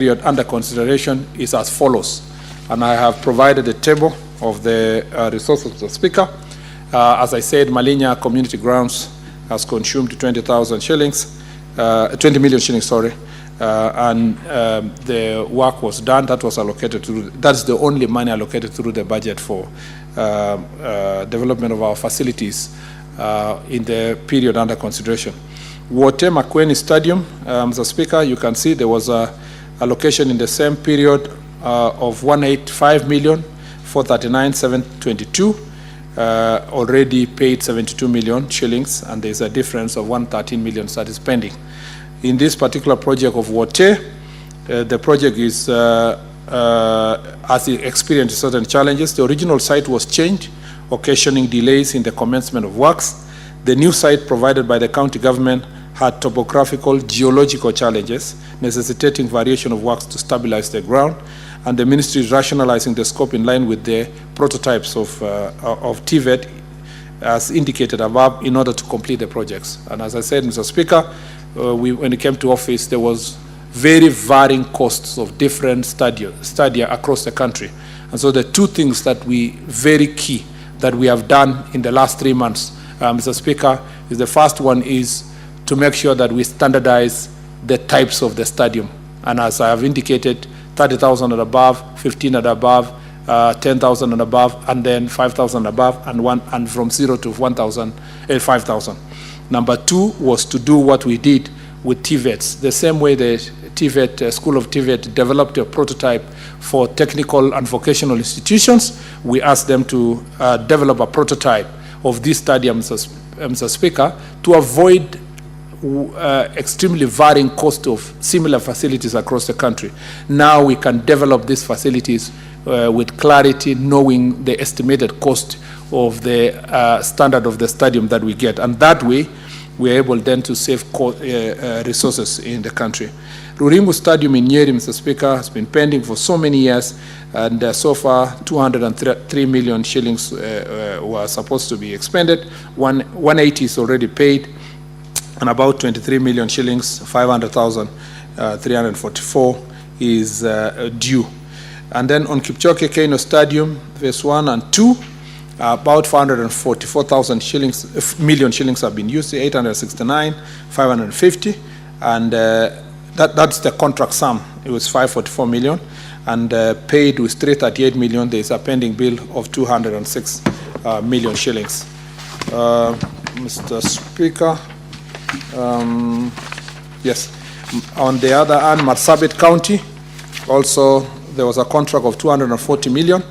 period under consideration is as follows, and I have provided a table of the resources of the Speaker. As I said, Malinya Community Grounds has consumed 20,000 shillings, 20 million shillings, sorry, and the work was done. That was allocated through. That's the only money allocated through the budget for development of our facilities in the period under consideration. Wote Makueni Stadium, Mr. Speaker, you can see there was a allocation in the same period of 185,439,722. Already paid 72 million shillings, and there's a difference of 113 million that is pending. In this particular project of Wote, the project is has experienced certain challenges. The original site was changed, occasioning delays in the commencement of works. The new site provided by the county government had topographical, geological challenges, necessitating variation of works to stabilize the ground, and the ministry is rationalizing the scope in line with the prototypes of TVET as indicated above in order to complete the projects. And as I said, Mr. Speaker, when it came to office, there was very varying costs of different stadia across the country. And so the two things that very key that we have done in the last 3 months, Mr. Speaker, is the first one is to make sure that we standardize the types of the stadium. And as I have indicated, 30,000 and above, 15 and above, 10,000 and above, and then 5,000 above, and from 0 to 1,000, 5,000. Number two was to do what we did with TVETs. The same way the TVET, School of TVET developed a prototype for technical and vocational institutions, we asked them to develop a prototype of these stadiums, Mr. Speaker, to avoid extremely varying cost of similar facilities across the country. Now we can develop these facilities with clarity, knowing the estimated cost of the standard of the stadium that we get. And that way, we are able then to save resources in the country. Ruringu Stadium in Nyeri, Mr. Speaker, has been pending for so many years, and so far 203 million shillings were supposed to be expended. 180 is already paid, and about 23 million shillings, 500,344 is due. And then on Kipchoge Keino Stadium, phase 1 and 2, about 444,000 million shillings have been used, 869, 550, and that's the contract sum. It was 544 million, and paid with 338 million. There is a pending bill of 206 million shillings. Mr. Speaker, yes. On the other hand, Marsabit County, also there was a contract of 240 million,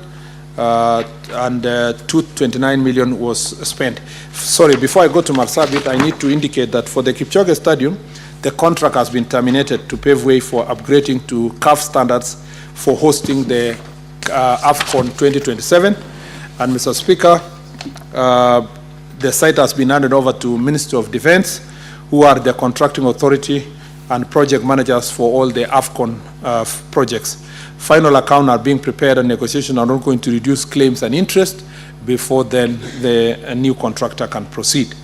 and 229 million was spent. Sorry, before I go to Marsabit, I need to indicate that for the Kipchoge Stadium, the contract has been terminated to pave way for upgrading to CAF standards for hosting the AFCON 2027. And Mr. Speaker, the site has been handed over to Ministry of Defense, who are the contracting authority and project managers for all the AFCON projects. Final accounts are being prepared, and negotiations are not going to reduce claims and interest before then the new contractor can proceed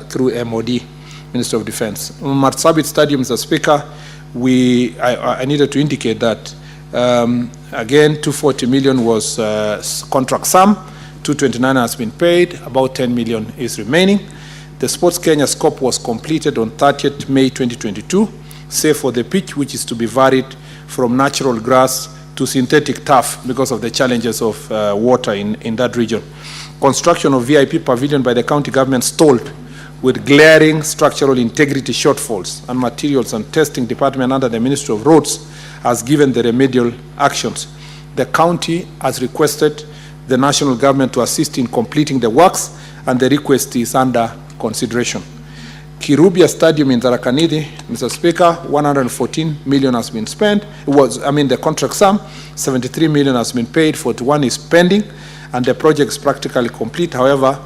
through MOD, Minister of Defense. Marsabit Stadium, Mr. Speaker, I needed to indicate that again 240 million was contract sum, 229 has been paid, about 10 million is remaining. The Sports Kenya scope was completed on 30th May 2022, save for the pitch, which is to be varied from natural grass to synthetic turf because of the challenges of water in that region. Construction of VIP pavilion by the county government stalled with glaring structural integrity shortfalls, and materials and testing department under the Ministry of Roads has given the remedial actions. The county has requested the national government to assist in completing the works, and the request is under consideration. Kirubia Stadium in Tharaka-Nithi, Mr. Speaker, 114 million has been spent. The contract sum, 73 million has been paid, 41 is pending, and the project is practically complete. However,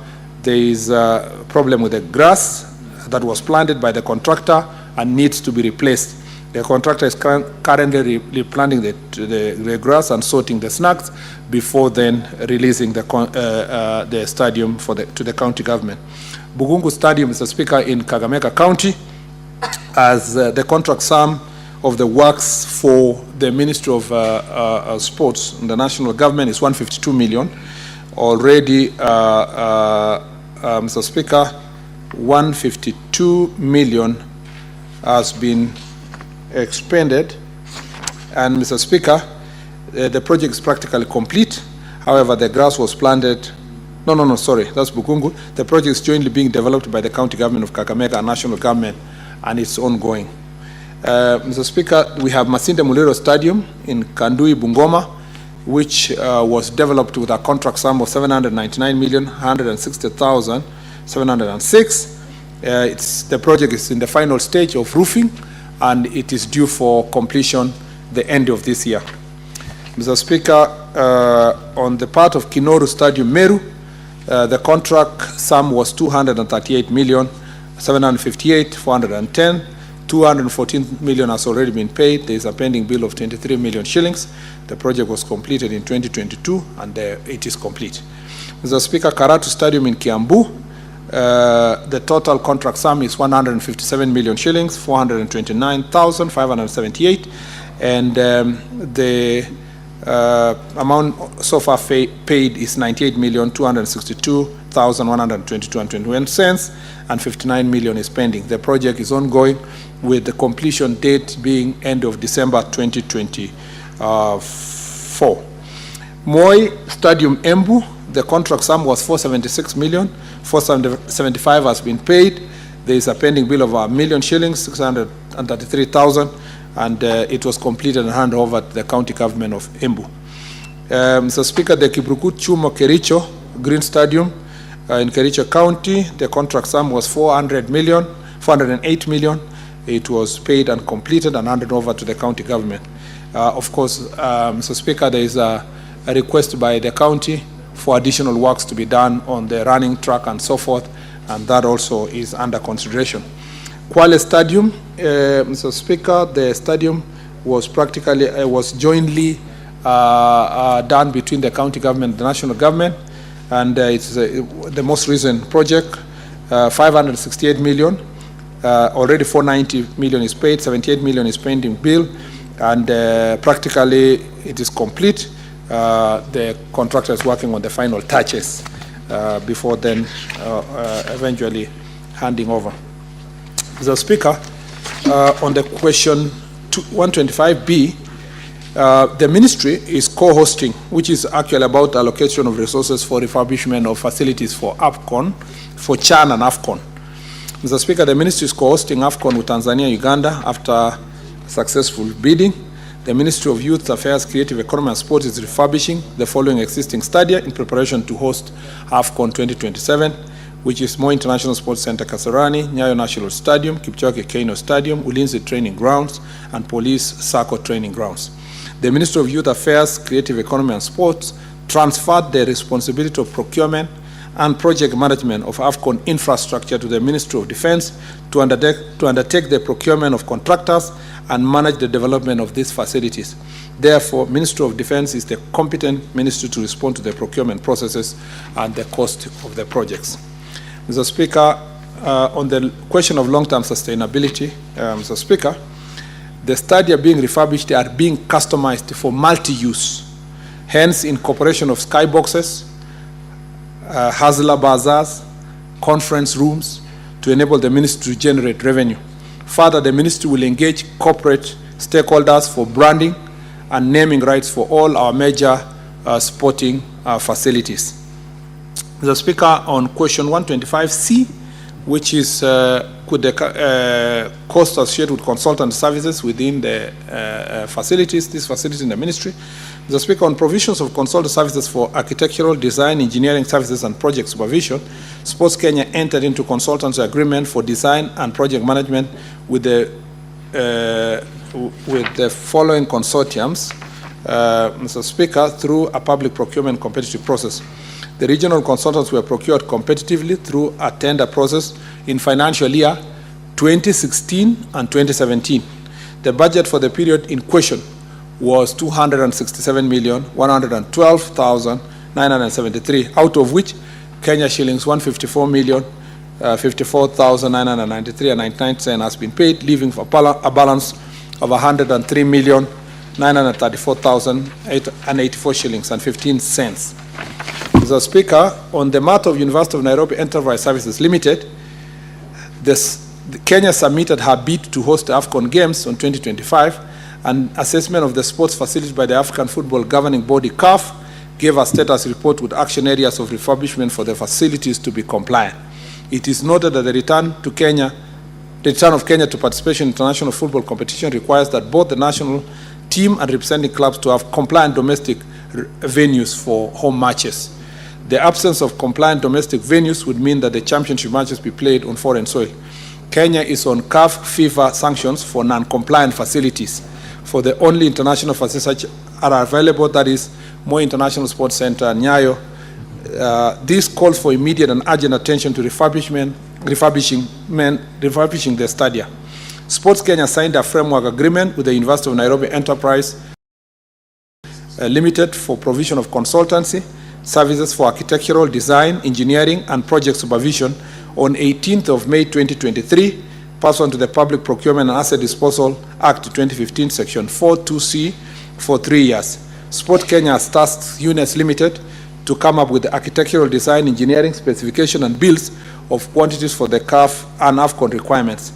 there is a problem with the grass that was planted by the contractor and needs to be replaced. The contractor is currently replanting the grass and sorting the snags before then releasing the stadium to the county government. Bugungu Stadium, Mr. Speaker, in Kakamega County, as the contract sum of the works for the Ministry of Sports in the national government is 152 million. Already, Mr. Speaker, 152 million has been expended. And Mr. Speaker, the project is practically complete. However, the grass was planted. No, sorry, that's Bukungu. The project is jointly being developed by the county government of Kakamega and national government, and it's ongoing. Mr. Speaker, we have Masinde Muliro Stadium in Kandui, Bungoma, which was developed with a contract sum of 799,160,706. The project is in the final stage of roofing, and it is due for completion the end of this year. Mr. Speaker, on the part of Kinoru Stadium, Meru, the contract sum was 238,758,410. 214 million has already been paid. There is a pending bill of 23 million shillings. The project was completed in 2022, and it is complete. Mr. Speaker, Karatu Stadium in Kiambu, the total contract sum is 157 million shillings, 429,578, and the amount so far paid is 98,262,122.21 cents, and 59 million is pending. The project is ongoing, with the completion date being end of December 2024. Moi Stadium Embu, the contract sum was 476 million. 475 has been paid. There is a pending bill of 1 million shillings, 633,000, and it was completed and handed over to the county government of Embu. Mr. Speaker, the Kibruku Chumo Kericho Green Stadium in Kericho County, the contract sum was 408 million. It was paid and completed and handed over to the county government. Of course, Mr. Speaker, there is a request by the county for additional works to be done on the running track and so forth, and that also is under consideration. Kwale Stadium, Mr. Speaker, the stadium was was jointly done between the county government and the national government, and it's the most recent project, 568 million. Already 490 million is paid, 78 million is pending bill, and practically it is complete. The contractor is working on the final touches before then eventually handing over. Mr. Speaker, on the question 125B, the ministry is co-hosting, which is actually about allocation of resources for refurbishment of facilities for AFCON, for CHAN and AFCON. Mr. Speaker, the ministry is co-hosting AFCON with Tanzania and Uganda after successful bidding. The Ministry of Youth Affairs, Creative Economy and Sport is refurbishing the following existing stadia in preparation to host AFCON 2027, which is Moi International Sports Center Kasarani, Nyayo National Stadium, Kipchoge Keino Stadium, Ulinzi Training Grounds, and Police Sacco Training Grounds. The Ministry of Youth Affairs, Creative Economy and Sports transferred the responsibility of procurement and project management of AFCON infrastructure to the Ministry of Defense to undertake the procurement of contractors and manage the development of these facilities. Therefore, Ministry of Defense is the competent ministry to respond to the procurement processes and the cost of the projects. Mr. Speaker, on the question of long-term sustainability, Mr. Speaker, the stadia being refurbished are being customized for multi-use, hence incorporation of skyboxes, Hazla bazaars, conference rooms to enable the ministry to generate revenue. Further, the ministry will engage corporate stakeholders for branding and naming rights for all our major sporting facilities. Mr. Speaker, on question 125C, which is could the cost associated with consultant services within the facilities, these facilities in the ministry. Mr. Speaker, on provisions of consultant services for architectural, design, engineering services and project supervision, Sports Kenya entered into consultancy agreement for design and project management with the following consortiums, Mr. Speaker, through a public procurement competitive process. The regional consultants were procured competitively through a tender process in financial year 2016 and 2017. The budget for the period in question was 267,112,973, out of which Kenya shillings 154,054,993 and 99 cents has been paid, leaving a balance of 103,934,884 shillings and 15 cents. Mr. Speaker, on the matter of University of Nairobi Enterprise Services Limited, Kenya submitted her bid to host the AFCON Games on 2025, and assessment of the sports facilities by the African Football Governing Body, CAF, gave a status report with action areas of refurbishment for the facilities to be compliant. It is noted that the return of Kenya to participation in international football competition requires that both the national team and representing clubs to have compliant domestic venues for home matches. The absence of compliant domestic venues would mean that the championship matches be played on foreign soil. Kenya is on CAF FIFA sanctions for non-compliant facilities. For the only international facilities are available, that is Moi International Sports Center and Nyayo. This calls for immediate and urgent attention to refurbishing the stadia. Sports Kenya signed a framework agreement with the University of Nairobi Enterprise Limited for provision of consultancy services for architectural design, engineering, and project supervision on 18th of May 2023, pursuant to the Public Procurement and Asset Disposal Act 2015, Section 42C, for 3 years. Sport Kenya has tasked UNES Limited to come up with the architectural design, engineering, specification, and builds of quantities for the CAF and AFCON requirements.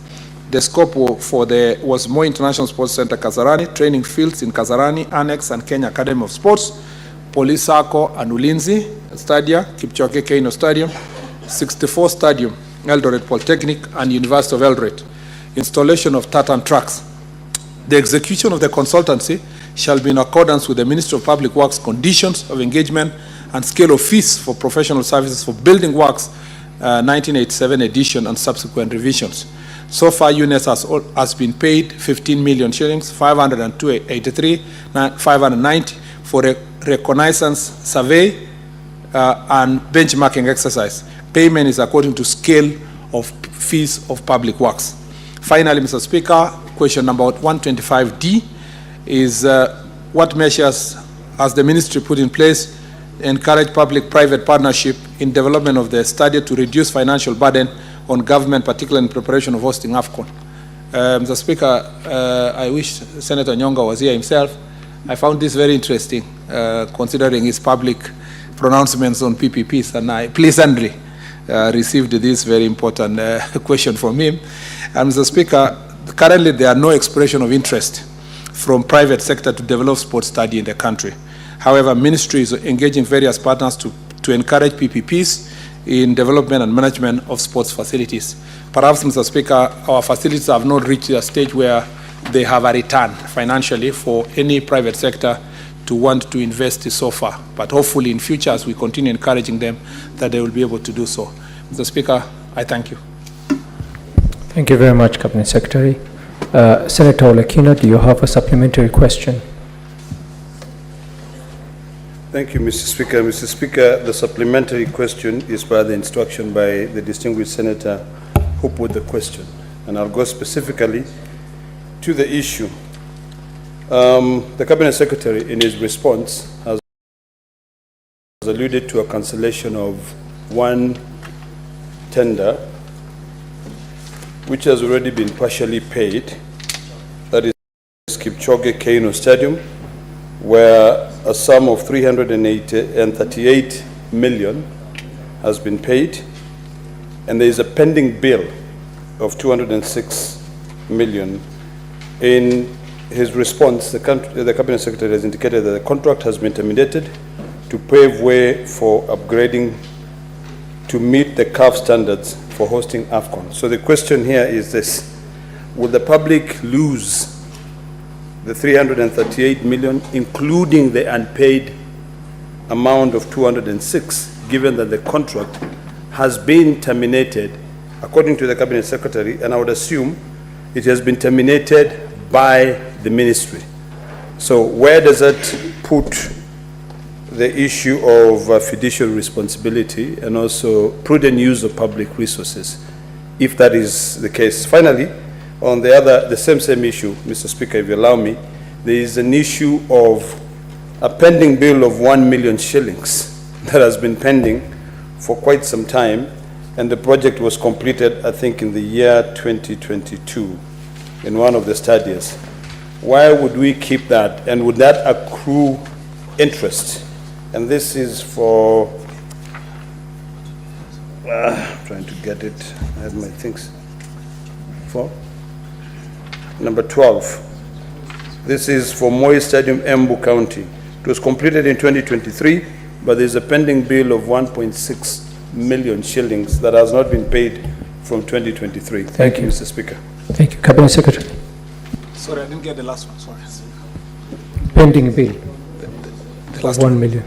The scope was Moi International Sports Center, Kasarani, training fields in Kasarani, Annex, and Kenya Academy of Sports, Police Sacco and Ulinzi Stadia, Kipchoge Keino Stadium, 64 Stadium, Eldoret Polytechnic, and University of Eldoret. Installation of tartan tracks. The execution of the consultancy shall be in accordance with the Ministry of Public Works conditions of engagement and scale of fees for professional services for building works 1987 edition and subsequent revisions. So far, UNES has been paid 15 million shillings, 583,590 for a reconnaissance survey and benchmarking exercise. Payment is according to scale of fees of public works. Finally, Mr. Speaker, question number 125D is what measures has the ministry put in place to encourage public-private partnership in development of the study to reduce financial burden on government, particularly in preparation of hosting AFCON? Mr. Speaker, I wish Senator Nyonga was here himself. I found this very interesting, considering his public pronouncements on PPPs, and I pleasantly received this very important question from him. And Mr. Speaker, currently there are no expression of interest from private sector to develop sports study in the country. However, ministry is engaging various partners to encourage PPPs in development and management of sports facilities. Perhaps, Mr. Speaker, our facilities have not reached a stage where they have a return financially for any private sector to want to invest so far. But hopefully in future, as we continue encouraging them, that they will be able to do so. Mr. Speaker, I thank you. Thank you very much, Cabinet Secretary. Senator Olekina, do you have a supplementary question? Thank you, Mr. Speaker. Mr. Speaker, the supplementary question is by the instruction by the distinguished senator who put the question. And I'll go specifically to the issue. The Cabinet Secretary, in his response, has alluded to a cancellation of one tender which has already been partially paid. That is Kipchoge Keino Stadium, where a sum of 338 million has been paid, and there is a pending bill of 206 million. In his response, the Cabinet Secretary has indicated that the contract has been terminated to pave way for upgrading to meet the CAF standards for hosting AFCON. So the question here is this: will the public lose the 338 million, including the unpaid amount of 206, given that the contract has been terminated, according to the Cabinet Secretary, and I would assume it has been terminated by the ministry? So where does that put the issue of fiduciary responsibility and also prudent use of public resources, if that is the case? Finally, on the same issue, Mr. Speaker, if you allow me, there is an issue of a pending bill of 1 million shillings that has been pending for quite some time, and the project was completed, I think, in the year 2022 in one of the stadiums. why would we keep that? And would that accrue interest? And this is for, I'm trying to get it, I have my things. For number 12. This is for Moi Stadium, Embu County. It was completed in 2023, but there's a pending bill of 1.6 million shillings that has not been paid from 2023. Thank you, Mr. Speaker. Thank you. Cabinet Secretary. Sorry, I didn't get the last one, sorry. Pending bill The of last 1 million.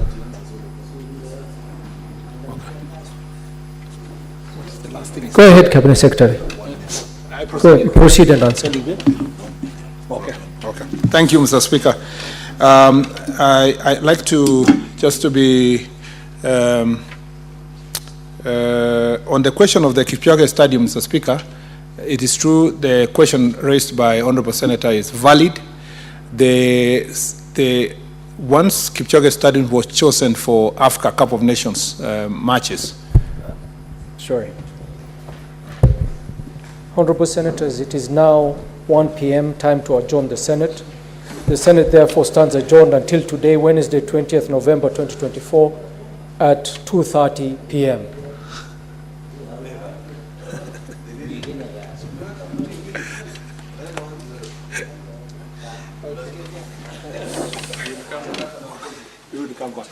The last thing is, Go ahead, Cabinet Secretary. I Go ahead, proceed and answer. Okay. Thank you, Mr. Speaker. I'd like to, just to be, on the question of the Kipchoge Stadium, Mr. Speaker, it is true the question raised by Honorable Senator is valid. Once Kipchoge Stadium was chosen for Africa Cup of Nations matches. Sorry. Honorable Senators, it is now 1 p.m. time to adjourn the Senate. The Senate therefore stands adjourned until today, Wednesday, 20th November 2024 at 2:30 p.m. You will come back.